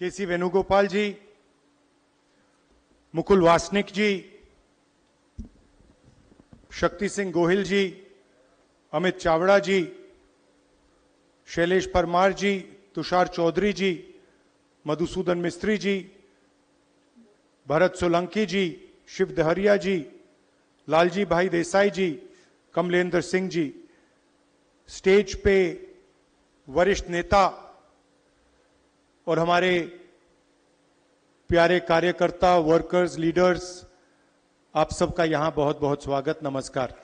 केसी वेणुगोपाल जी, मुकुल वासनिक जी, शक्ति सिंह गोहिल जी, अमित चावड़ा जी, शैलेश परमार जी, तुषार चौधरी जी, मधुसूदन मिस्त्री जी, भरत सोलंकी जी, शिव दहरिया जी, लालजी भाई देसाई जी, कमलेंद्र सिंह जी, स्टेज पे वरिष्ठ नेता और हमारे प्यारे कार्यकर्ता, वर्कर्स, लीडर्स, आप सबका यहां बहुत बहुत स्वागत, नमस्कार।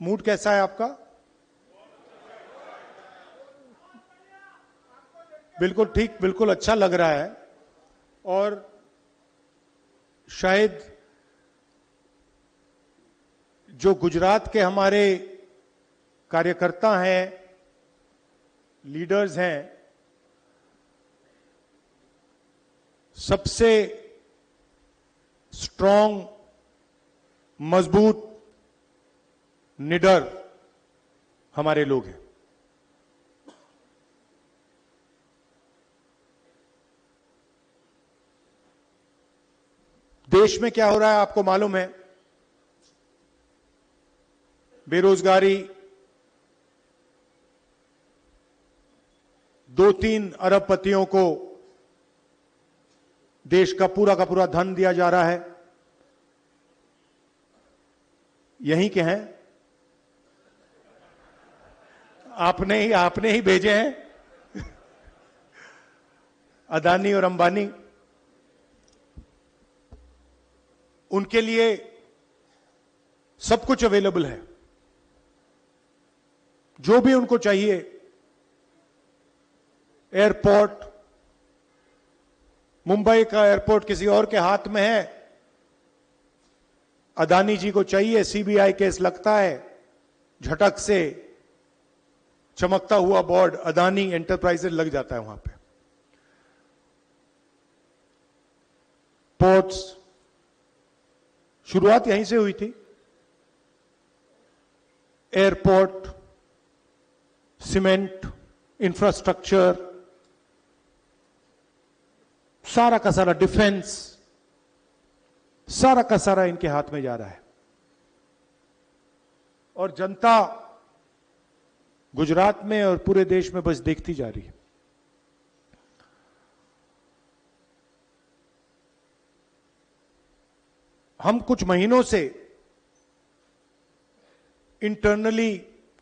मूड कैसा है आपका? बिल्कुल ठीक, बिल्कुल अच्छा लग रहा है। और शायद जो गुजरात के हमारे कार्यकर्ता हैं, लीडर्स हैं, सबसे स्ट्रांग, मजबूत, निडर हमारे लोग हैं। देश में क्या हो रहा है आपको मालूम है। बेरोजगारी 2-3 अरबपतियों को देश का पूरा धन दिया जा रहा है। यहीं के हैं, आपने ही भेजे हैं अदानी और अंबानी। उनके लिए सब कुछ अवेलेबल है, जो भी उनको चाहिए। एयरपोर्ट, मुंबई का एयरपोर्ट किसी और के हाथ में है, अदानी जी को चाहिए, सीबीआई केस लगता है, झटक से चमकता हुआ बोर्ड अदानी एंटरप्राइजेज लग जाता है वहां पे। पोर्ट्स, शुरुआत यहीं से हुई थी। एयरपोर्ट, सीमेंट, इंफ्रास्ट्रक्चर, सारा का सारा डिफेंस, सारा का सारा इनके हाथ में जा रहा है। और जनता गुजरात में और पूरे देश में बस देखती जा रही है। हम कुछ महीनों से इंटरनली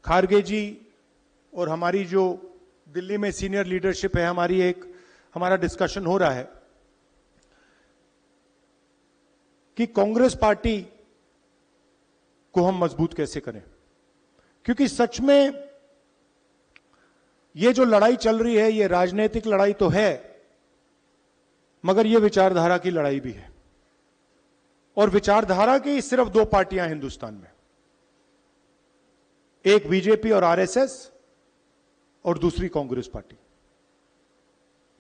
खारगे जी और हमारी जो दिल्ली में सीनियर लीडरशिप है, हमारा डिस्कशन हो रहा है कि कांग्रेस पार्टी को हम मजबूत कैसे करें। क्योंकि सच में ये जो लड़ाई चल रही है, ये राजनीतिक लड़ाई तो है, मगर ये विचारधारा की लड़ाई भी है। और विचारधारा की सिर्फ 2 पार्टियां हैं हिंदुस्तान में, एक बीजेपी और आरएसएस और दूसरी कांग्रेस पार्टी।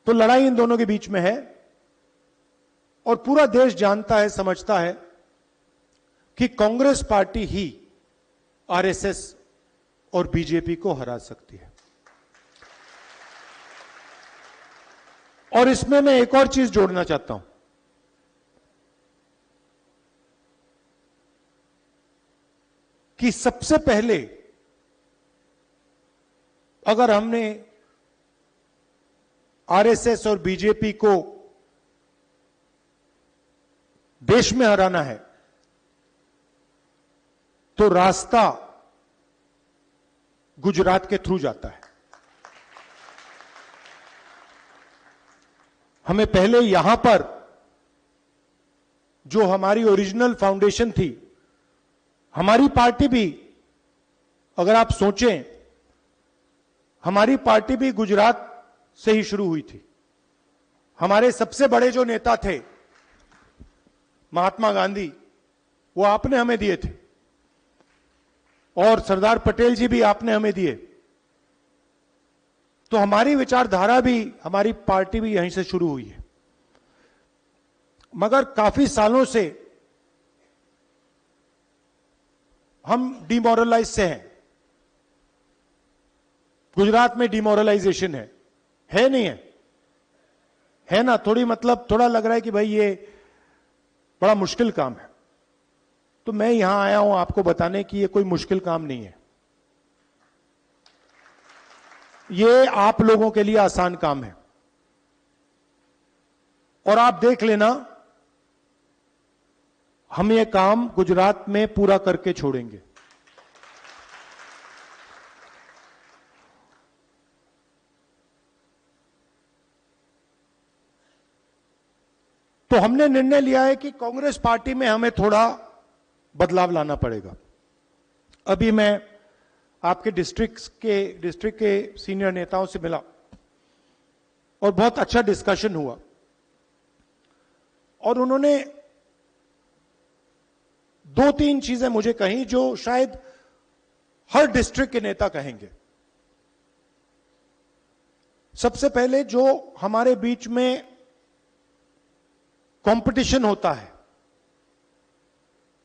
तो लड़ाई इन दोनों के बीच में है और पूरा देश जानता है, समझता है कि कांग्रेस पार्टी ही आरएसएस और बीजेपी को हरा सकती है। और इसमें मैं एक और चीज जोड़ना चाहता हूं कि सबसे पहले अगर हमने आरएसएस और बीजेपी को देश में हराना है तो रास्ता गुजरात के थ्रू जाता है। हमें पहले यहां पर जो हमारी ओरिजिनल फाउंडेशन थी, हमारी पार्टी भी, अगर आप सोचें, हमारी पार्टी भी गुजरात से ही शुरू हुई थी। हमारे सबसे बड़े जो नेता थे महात्मा गांधी, वो आपने हमें दिए थे, और सरदार पटेल जी भी आपने हमें दिए। तो हमारी विचारधारा भी, हमारी पार्टी भी यहीं से शुरू हुई है। मगर काफी सालों से हम डिमोरलाइज से हैं। गुजरात में डिमोरलाइजेशन है नहीं है ना? थोड़ी मतलब थोड़ा लग रहा है कि भाई ये बड़ा मुश्किल काम है। तो मैं यहां आया हूं आपको बताने कि ये कोई मुश्किल काम नहीं है, ये आप लोगों के लिए आसान काम है। और आप देख लेना, हम ये काम गुजरात में पूरा करके छोड़ेंगे। तो हमने निर्णय लिया है कि कांग्रेस पार्टी में हमें थोड़ा बदलाव लाना पड़ेगा। अभी मैं आपके डिस्ट्रिक्ट के सीनियर नेताओं से मिला और बहुत अच्छा डिस्कशन हुआ, और उन्होंने 2-3 चीजें मुझे कही जो शायद हर डिस्ट्रिक्ट के नेता कहेंगे। सबसे पहले, जो हमारे बीच में कंपटीशन होता है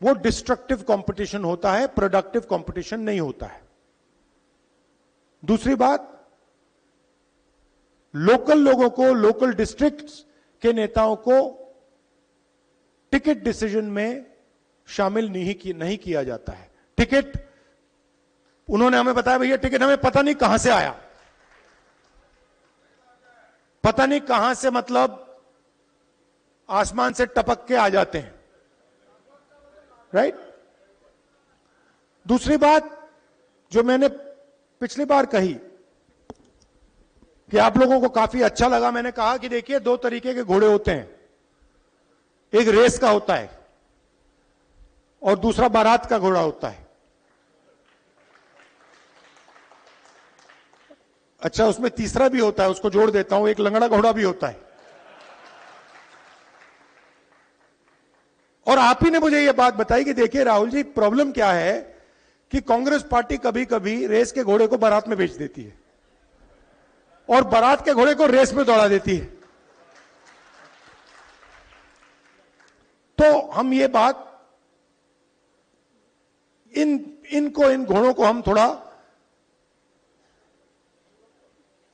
वो डिस्ट्रक्टिव कंपटीशन होता है, प्रोडक्टिव कंपटीशन नहीं होता है। दूसरी बात, लोकल लोगों को, लोकल डिस्ट्रिक्ट्स के नेताओं को टिकट डिसीजन में शामिल नहीं किया जाता है। टिकट, उन्होंने हमें बताया भैया टिकट हमें पता नहीं कहां से आया, पता नहीं कहां से, मतलब आसमान से टपक के आ जाते हैं, राइट? दूसरी बात जो मैंने पिछली बार कही कि आप लोगों को काफी अच्छा लगा, मैंने कहा कि देखिए 2 तरीके के घोड़े होते हैं, एक रेस का होता है और दूसरा बारात का घोड़ा होता है। अच्छा, उसमें तीसरा भी होता है, उसको जोड़ देता हूं, एक लंगड़ा घोड़ा भी होता है। और आप ही ने मुझे यह बात बताई कि देखिए राहुल जी, प्रॉब्लम क्या है कि कांग्रेस पार्टी कभी कभी रेस के घोड़े को बारात में बेच देती है और बारात के घोड़े को रेस में दौड़ा देती है। तो हम ये बात, इन घोड़ों को हम थोड़ा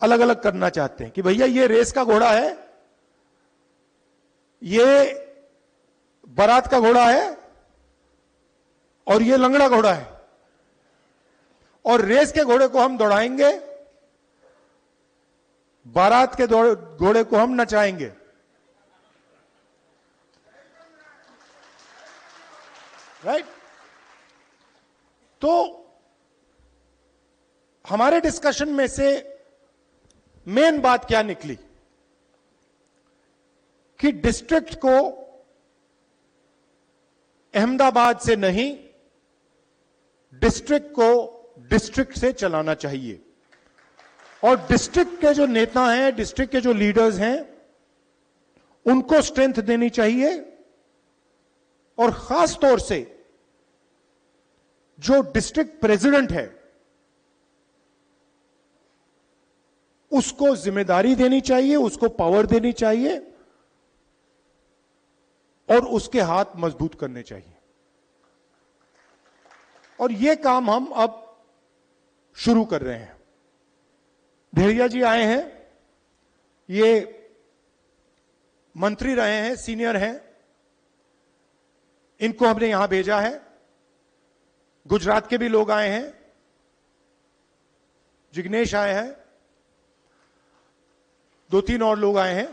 अलग अलग करना चाहते हैं कि भैया ये रेस का घोड़ा है, ये बारात का घोड़ा है और ये लंगड़ा घोड़ा है, और रेस के घोड़े को हम दौड़ाएंगे, बारात के घोड़े को हम नचाएंगे। राइट? तो हमारे डिस्कशन में से मेन बात क्या निकली कि डिस्ट्रिक्ट को अहमदाबाद से नहीं, डिस्ट्रिक्ट को डिस्ट्रिक्ट से चलाना चाहिए, और डिस्ट्रिक्ट के जो नेता हैं, डिस्ट्रिक्ट के जो लीडर्स हैं, उनको स्ट्रेंथ देनी चाहिए, और खास तौर से जो डिस्ट्रिक्ट प्रेसिडेंट है उसको जिम्मेदारी देनी चाहिए, उसको पावर देनी चाहिए और उसके हाथ मजबूत करने चाहिए। और यह काम हम अब शुरू कर रहे हैं। भेड़िया जी आए हैं, ये मंत्री रहे हैं, सीनियर हैं, इनको हमने यहां भेजा है। गुजरात के भी लोग आए हैं, जिग्नेश आए हैं, 2-3 और लोग आए हैं।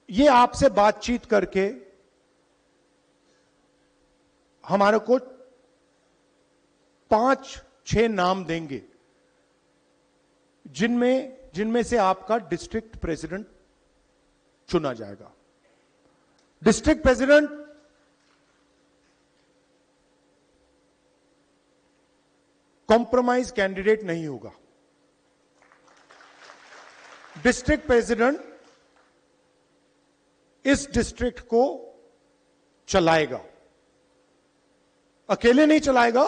ये आपसे बातचीत करके हमारे को 5-6 नाम देंगे जिनमें से आपका डिस्ट्रिक्ट प्रेसिडेंट चुना जाएगा। डिस्ट्रिक्ट प्रेसिडेंट कॉम्प्रोमाइज कैंडिडेट नहीं होगा। डिस्ट्रिक्ट प्रेसिडेंट इस डिस्ट्रिक्ट को चलाएगा, अकेले नहीं चलाएगा,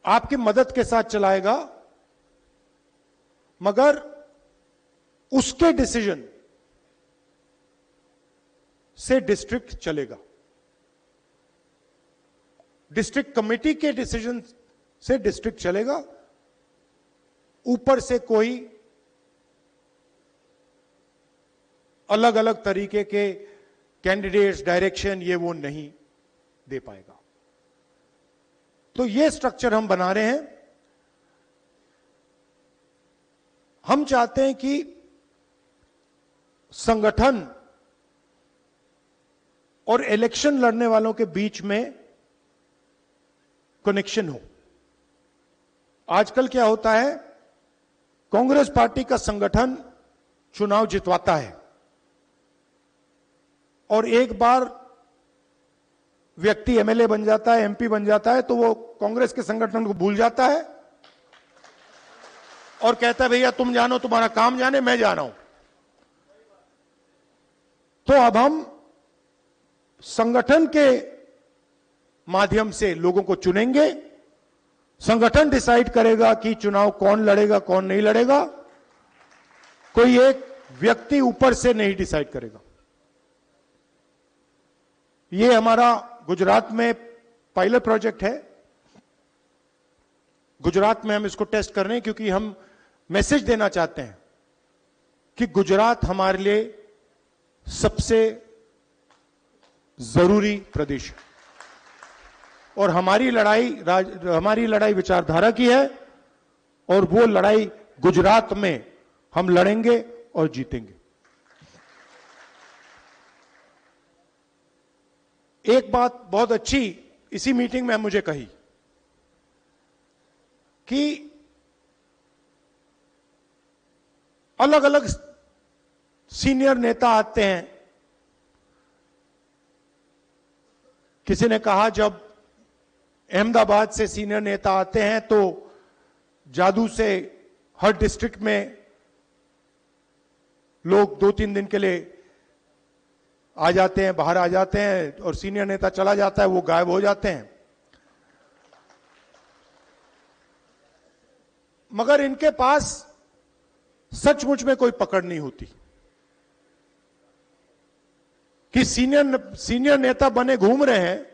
आपकी मदद के साथ चलाएगा, मगर उसके डिसीजन से डिस्ट्रिक्ट चलेगा। डिस्ट्रिक्ट कमेटी के डिसीजन से डिस्ट्रिक्ट चलेगा, ऊपर से कोई अलग अलग तरीके के कैंडिडेट्स डायरेक्शन ये वो नहीं दे पाएगा। तो ये स्ट्रक्चर हम बना रहे हैं। हम चाहते हैं कि संगठन और इलेक्शन लड़ने वालों के बीच में कनेक्शन हो। आजकल क्या होता है, कांग्रेस पार्टी का संगठन चुनाव जितवाता है और एक बार व्यक्ति एमएलए बन जाता है, एमपी बन जाता है, तो वो कांग्रेस के संगठन को भूल जाता है और कहता है भैया तुम जानो, तुम्हारा काम जाने, मैं जा रहा हूं। तो अब हम संगठन के माध्यम से लोगों को चुनेंगे, संगठन डिसाइड करेगा कि चुनाव कौन लड़ेगा कौन नहीं लड़ेगा, कोई एक व्यक्ति ऊपर से नहीं डिसाइड करेगा। ये हमारा गुजरात में पायलट प्रोजेक्ट है। गुजरात में हम इसको टेस्ट कर रहे हैं क्योंकि हम मैसेज देना चाहते हैं कि गुजरात हमारे लिए सबसे जरूरी प्रदेश है और हमारी लड़ाई विचारधारा की है और वो लड़ाई गुजरात में हम लड़ेंगे और जीतेंगे। एक बात बहुत अच्छी इसी मीटिंग में मुझे कही कि अलग अलग सीनियर नेता आते हैं। किसी ने कहा जब अहमदाबाद से सीनियर नेता आते हैं तो जादू से हर डिस्ट्रिक्ट में लोग 2-3 दिन के लिए आ जाते हैं, बाहर आ जाते हैं और सीनियर नेता चला जाता है, वो गायब हो जाते हैं। मगर इनके पास सचमुच में कोई पकड़ नहीं होती कि सीनियर नेता बने घूम रहे हैं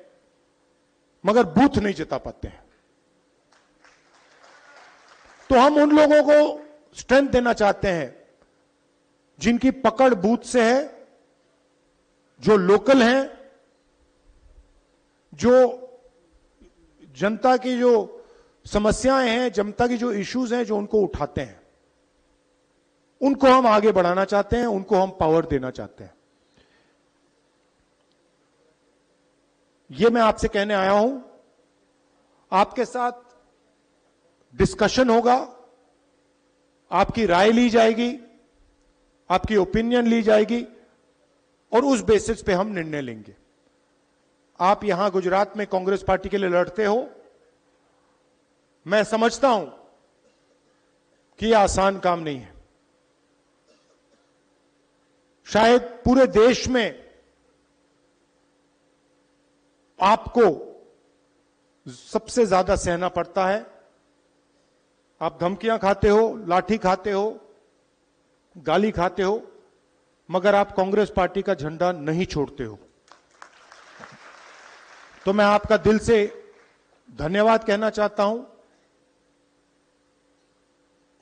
मगर बूथ नहीं जिता पाते हैं। तो हम उन लोगों को स्ट्रेंथ देना चाहते हैं जिनकी पकड़ बूथ से है, जो लोकल हैं, जो जनता की जो समस्याएं हैं, जनता की जो इश्यूज हैं, जो उनको उठाते हैं, उनको हम आगे बढ़ाना चाहते हैं, उनको हम पावर देना चाहते हैं। ये मैं आपसे कहने आया हूं। आपके साथ डिस्कशन होगा, आपकी राय ली जाएगी, आपकी ओपिनियन ली जाएगी और उस बेसिस पे हम निर्णय लेंगे। आप यहां गुजरात में कांग्रेस पार्टी के लिए लड़ते हो, मैं समझता हूं कि यह आसान काम नहीं है। शायद पूरे देश में आपको सबसे ज्यादा सहना पड़ता है। आप धमकियां खाते हो, लाठी खाते हो, गाली खाते हो, मगर आप कांग्रेस पार्टी का झंडा नहीं छोड़ते हो। तो मैं आपका दिल से धन्यवाद कहना चाहता हूं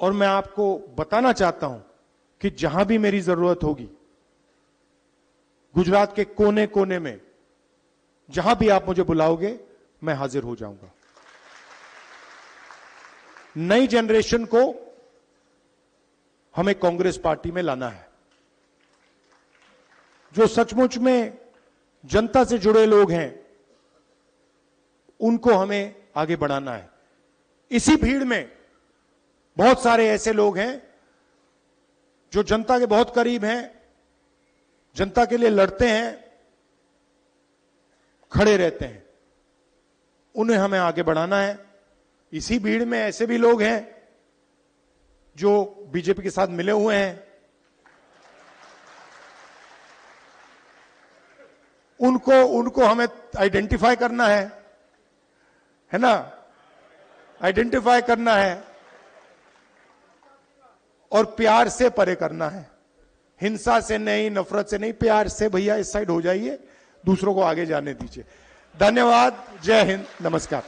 और मैं आपको बताना चाहता हूं कि जहां भी मेरी जरूरत होगी, गुजरात के कोने कोने में जहां भी आप मुझे बुलाओगे, मैं हाजिर हो जाऊंगा। नई जनरेशन को हमें कांग्रेस पार्टी में लाना है। जो सचमुच में जनता से जुड़े लोग हैं, उनको हमें आगे बढ़ाना है। इसी भीड़ में बहुत सारे ऐसे लोग हैं जो जनता के बहुत करीब हैं, जनता के लिए लड़ते हैं, खड़े रहते हैं, उन्हें हमें आगे बढ़ाना है। इसी भीड़ में ऐसे भी लोग हैं जो बीजेपी के साथ मिले हुए हैं, उनको हमें आइडेंटिफाई करना है ना, आइडेंटिफाई करना है और प्यार से परे करना है। हिंसा से नहीं, नफरत से नहीं, प्यार से भैया इस साइड हो जाइए, दूसरों को आगे जाने दीजिए। धन्यवाद। जय हिंद। नमस्कार।